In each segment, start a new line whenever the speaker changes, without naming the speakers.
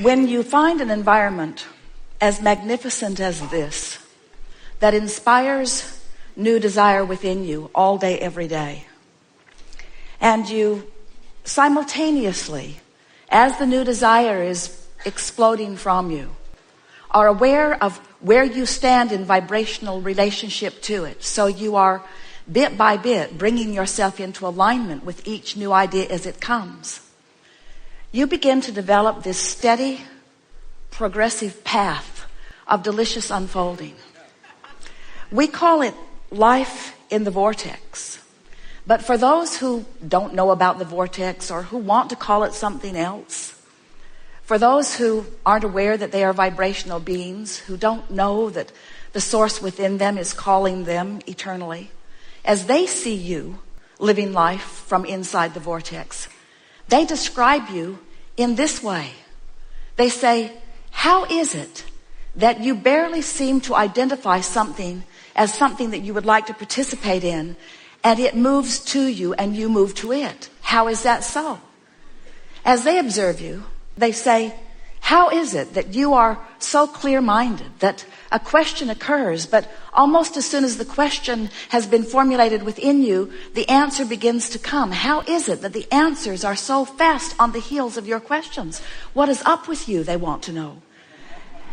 When you find an environment as magnificent as this, that inspires new desire within you all day, every day, and you simultaneously, as the new desire is exploding from you, are aware of where you stand in vibrational relationship to it. So you are bit by bit bringing yourself into alignment with each new idea as it comes. You begin to develop this steady, progressive path of delicious unfolding. We call it life in the vortex. But for those who don't know about the vortex or who want to call it something else, for those who aren't aware that they are vibrational beings, who don't know that the source within them is calling them eternally, as they see you living life from inside the vortex, they describe you in this way. They say, how is it that you barely seem to identify something as something that you would like to participate in, and it moves to you and you move to it? How is that so? As they observe you, they say, how is it that you are so clear-minded that a question occurs, but almost as soon as the question has been formulated within you, the answer begins to come? How is it that the answers are so fast on the heels of your questions? What is up with you, they want to know.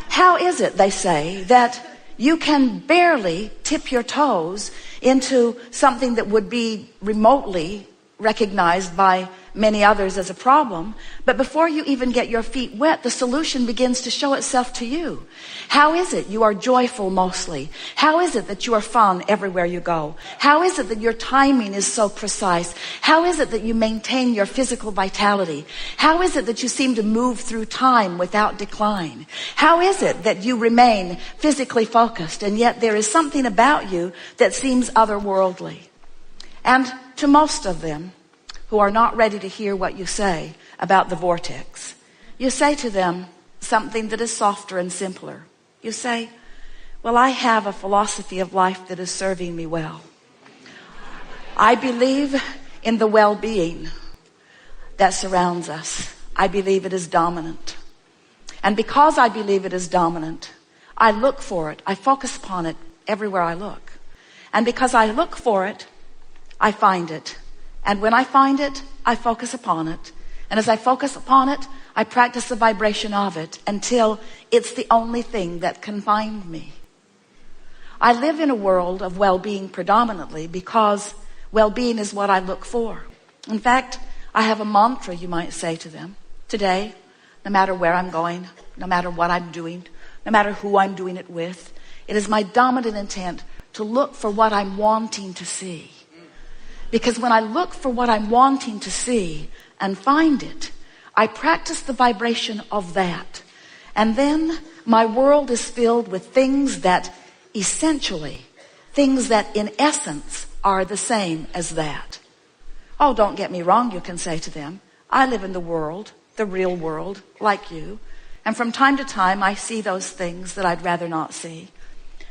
How is it, they say, that you can barely tip your toes into something that would be remotely recognized by many others as a problem, but before you even get your feet wet, the solution begins to show itself to you? How is it you are joyful mostly? How is it that you are fun everywhere you go? How is it that your timing is so precise? How is it that you maintain your physical vitality? How is it that you seem to move through time without decline? How is it that you remain physically focused, and yet there is something about you that seems otherworldly? And to most of them who are not ready to hear what you say about the vortex, you say to them something that is softer and simpler. You say, well, I have a philosophy of life that is serving me well. I believe in the well-being that surrounds us. I believe it is dominant. And because I believe it is dominant, I look for it. I focus upon it everywhere I look. And because I look for it, I find it. And when I find it, I focus upon it. And as I focus upon it, I practice the vibration of it until it's the only thing that can find me. I live in a world of well-being predominantly because well-being is what I look for. In fact, I have a mantra, you might say to them. Today, no matter where I'm going, no matter what I'm doing, no matter who I'm doing it with, it is my dominant intent to look for what I'm wanting to see. Because when I look for what I'm wanting to see and find it, I practice the vibration of that. And then my world is filled with things that essentially, things that in essence are the same as that. Oh, don't get me wrong, you can say to them. I live in the world, the real world, like you. And from time to time, I see those things that I'd rather not see.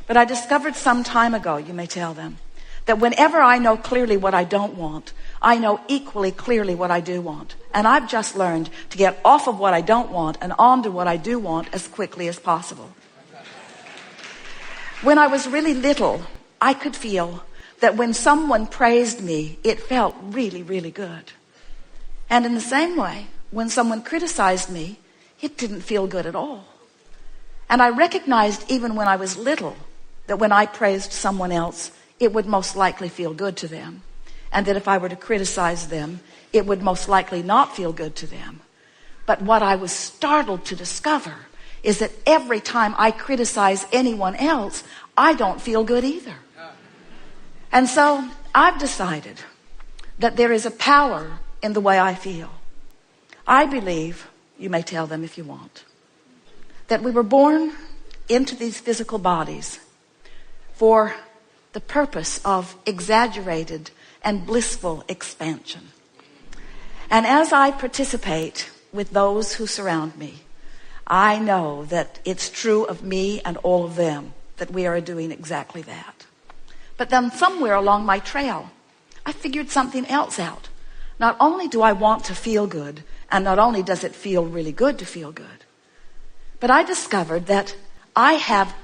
But I discovered some time ago, you may tell them, that whenever I know clearly what I don't want, I know equally clearly what I do want. And I've just learned to get off of what I don't want and onto what I do want as quickly as possible. When I was really little, I could feel that when someone praised me, it felt really, really good. And in the same way, when someone criticized me, it didn't feel good at all. And I recognized even when I was little that when I praised someone else, it would most likely feel good to them. And that if I were to criticize them, it would most likely not feel good to them. But what I was startled to discover is that every time I criticize anyone else, I don't feel good either. And so I've decided that there is a power in the way I feel. I believe, you may tell them if you want, that we were born into these physical bodies for the purpose of exaggerated and blissful expansion. And as I participate with those who surround me, I know that it's true of me and all of them that we are doing exactly that. But then somewhere along my trail, I figured something else out. Not only do I want to feel good, and not only does it feel really good to feel good, But I discovered that I have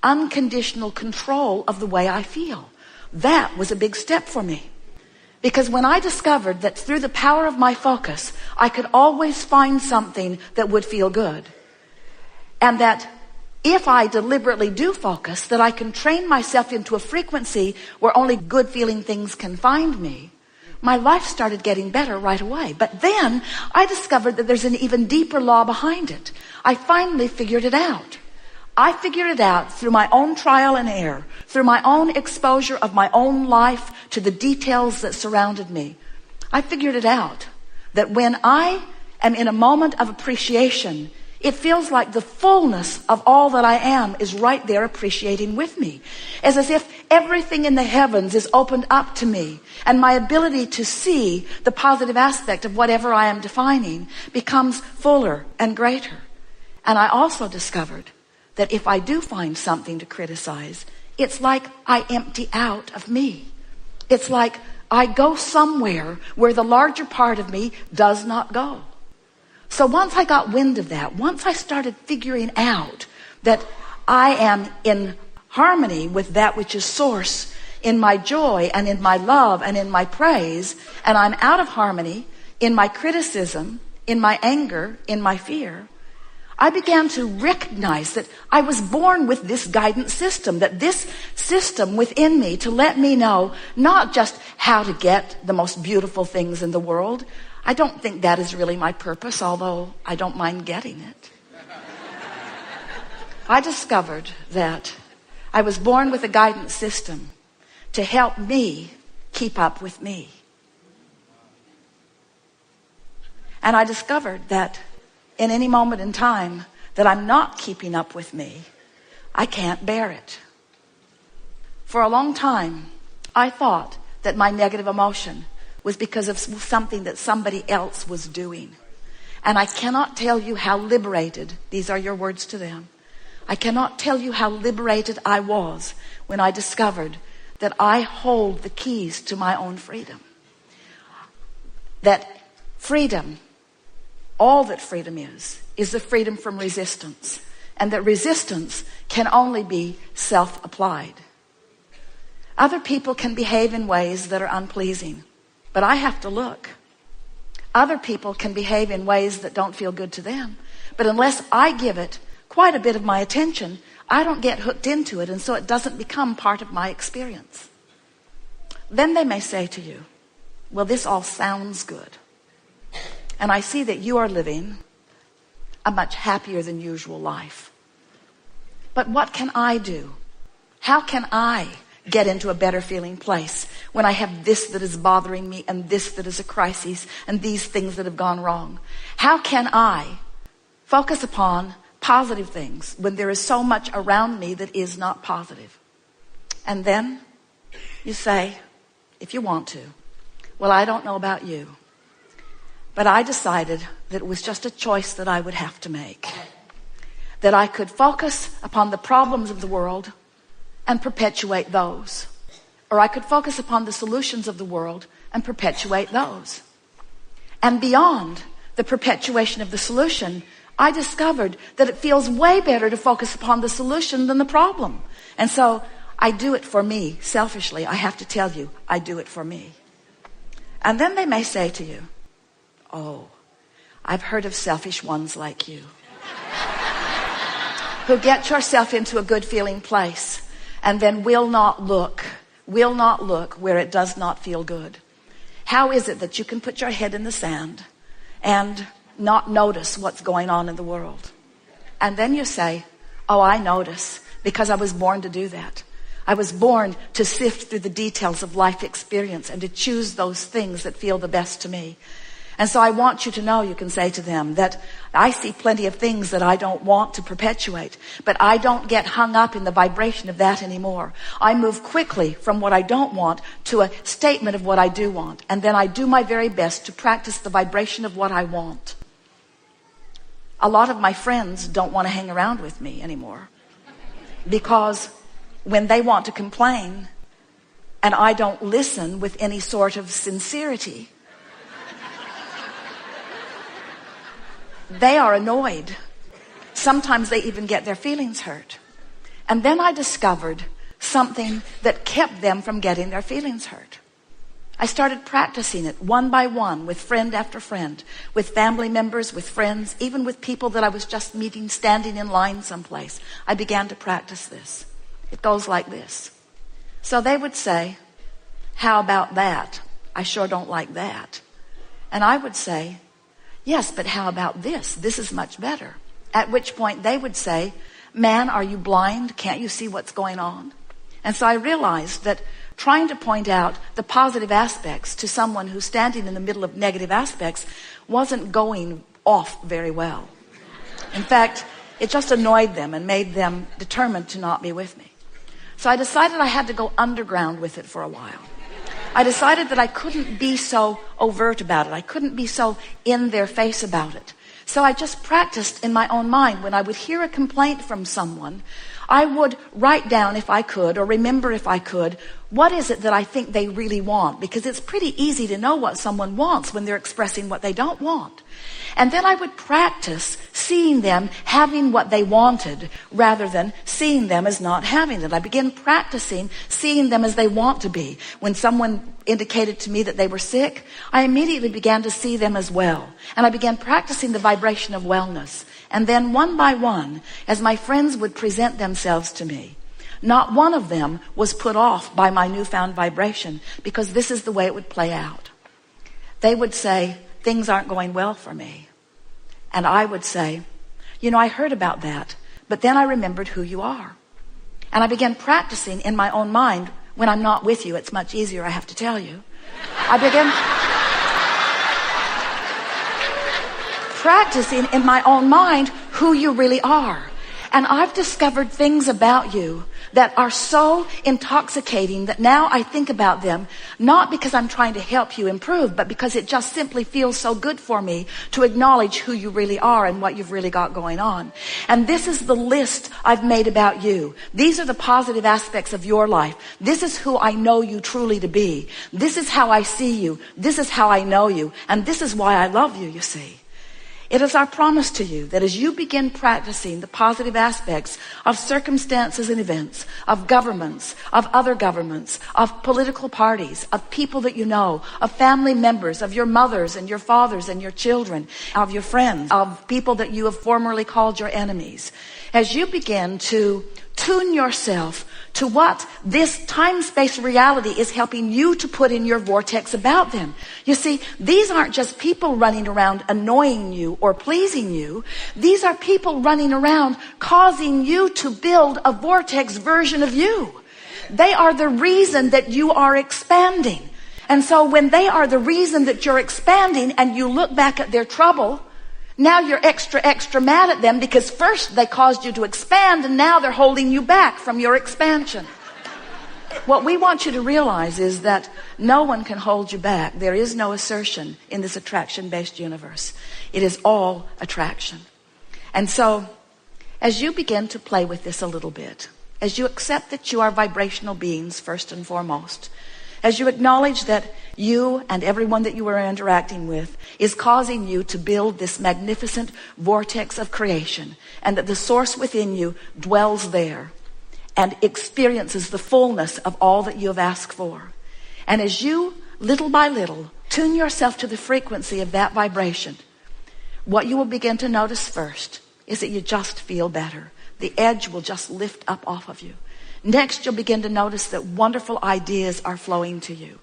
unconditional control of the way I feel. That was a big step for me. Because when I discovered that through the power of my focus, I could always find something that would feel good. And that if I deliberately do focus, that I can train myself into a frequency where only good feeling things can find me. My life started getting better right away. But then I discovered that there's an even deeper law behind it. I finally figured it out. I figured it out through my own trial and error, through my own exposure of my own life to the details that surrounded me. I figured it out that when I am in a moment of appreciation, it feels like the fullness of all that I am is right there appreciating with me. It's as if everything in the heavens is opened up to me, and my ability to see the positive aspect of whatever I am defining becomes fuller and greater. And I also discovered that if I do find something to criticize, it's like I empty out of me. It's like I go somewhere where the larger part of me does not go. So once I got wind of that, once I started figuring out that I am in harmony with that which is source in my joy and in my love and in my praise, and I'm out of harmony in my criticism, in my anger, in my fear, I began to recognize that I was born with this guidance system, that this system within me to let me know not just how to get the most beautiful things in the world. I don't think that is really my purpose, although I don't mind getting it. I discovered that I was born with a guidance system to help me keep up with me. And I discovered that in any moment in time that I'm not keeping up with me, I can't bear it. For a long time, I thought that my negative emotion was because of something that somebody else was doing. And I cannot tell you how liberated, these are your words to them, I cannot tell you how liberated I was when I discovered that I hold the keys to my own freedom. That freedom, all that freedom is the freedom from resistance. And that resistance can only be self-applied. Other people can behave in ways that are unpleasing, but I have to look. Other people can behave in ways that don't feel good to them, but unless I give it quite a bit of my attention, I don't get hooked into it, and so it doesn't become part of my experience. Then they may say to you, well, this all sounds good. And I see that you are living a much happier than usual life. But what can I do? How can I get into a better feeling place when I have this that is bothering me and this that is a crisis and these things that have gone wrong? How can I focus upon positive things when there is so much around me that is not positive? And then you say, if you want to, well, I don't know about you, but I decided that it was just a choice that I would have to make. That I could focus upon the problems of the world and perpetuate those. Or I could focus upon the solutions of the world and perpetuate those. And beyond the perpetuation of the solution, I discovered that it feels way better to focus upon the solution than the problem. And so I do it for me, selfishly. I have to tell you, I do it for me. And then they may say to you, oh, I've heard of selfish ones like you who get yourself into a good feeling place and then will not look where it does not feel good. How is it that you can put your head in the sand and not notice what's going on in the world? And then you say, oh, I notice because I was born to do that. I was born to sift through the details of life experience and to choose those things that feel the best to me. And so I want you to know, you can say to them, that I see plenty of things that I don't want to perpetuate, but I don't get hung up in the vibration of that anymore. I move quickly from what I don't want to a statement of what I do want. And then I do my very best to practice the vibration of what I want. A lot of my friends don't want to hang around with me anymore because when they want to complain and I don't listen with any sort of sincerity, they are annoyed. Sometimes they even get their feelings hurt. And then I discovered something that kept them from getting their feelings hurt. I started practicing it one by one with friend after friend, with family members, with friends, even with people that I was just meeting standing in line someplace. I began to practice this. It goes like this. So they would say, how about that? I sure don't like that. And I would say, yes, but how about this? This is much better. At which point they would say, man, are you blind? Can't you see what's going on? And so I realized that trying to point out the positive aspects to someone who's standing in the middle of negative aspects wasn't going off very well. In fact, it just annoyed them and made them determined to not be with me. So I decided I had to go underground with it for a while. I decided that I couldn't be so overt about it. I couldn't be so in their face about it. So I just practiced in my own mind. When I would hear a complaint from someone, I would write down if I could, or remember if I could, what is it that I think they really want? Because it's pretty easy to know what someone wants when they're expressing what they don't want. And then I would practice seeing them having what they wanted rather than seeing them as not having it. I began practicing seeing them as they want to be. When someone indicated to me that they were sick, I immediately began to see them as well. And I began practicing the vibration of wellness. And then one by one, as my friends would present themselves to me, not one of them was put off by my newfound vibration, because this is the way it would play out. They would say, things aren't going well for me. And I would say, you know, I heard about that, but then I remembered who you are. And I began practicing in my own mind. When I'm not with you, it's much easier, I have to tell you. I began practicing in my own mind who you really are. And I've discovered things about you that are so intoxicating that now I think about them, not because I'm trying to help you improve, but because it just simply feels so good for me to acknowledge who you really are and what you've really got going on. And this is the list I've made about you. These are the positive aspects of your life. This is who I know you truly to be. This is how I see you. This is how I know you. And this is why I love you, you see. It is our promise to you that as you begin practicing the positive aspects of circumstances and events, of governments, of other governments, of political parties, of people that you know, of family members, of your mothers and your fathers and your children, of your friends, of people that you have formerly called your enemies, as you begin to tune yourself to what this time-space reality is helping you to put in your vortex about them. You see, these aren't just people running around annoying you or pleasing you. These are people running around causing you to build a vortex version of you. They are the reason that you are expanding. And so when they are the reason that you're expanding and you look back at their trouble, now you're extra mad at them because first they caused you to expand and now they're holding you back from your expansion. What we want you to realize is that no one can hold you back. There is no assertion in this attraction-based universe. It is all attraction. And so as you begin to play with this a little bit, as you accept that you are vibrational beings first and foremost, as you acknowledge that you and everyone that you are interacting with is causing you to build this magnificent vortex of creation, and that the source within you dwells there and experiences the fullness of all that you have asked for. And as you, little by little, tune yourself to the frequency of that vibration, what you will begin to notice first is that you just feel better. The edge will just lift up off of you. Next, you'll begin to notice that wonderful ideas are flowing to you.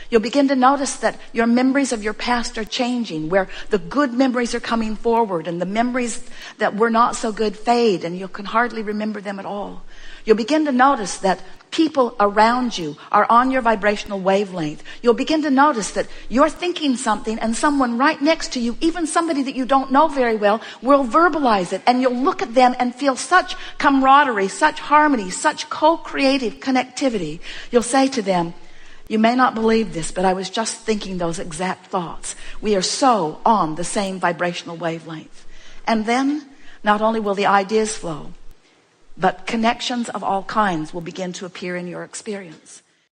You'll begin to notice that your memories of your past are changing, where the good memories are coming forward and the memories that were not so good fade and you can hardly remember them at all. You'll begin to notice that people around you are on your vibrational wavelength. You'll begin to notice that you're thinking something and someone right next to you, even somebody that you don't know very well, will verbalize it. And you'll look at them and feel such camaraderie, such harmony, such co-creative connectivity. You'll say to them, you may not believe this, but I was just thinking those exact thoughts. We are so on the same vibrational wavelength. And then not only will the ideas flow, but connections of all kinds will begin to appear in your experience.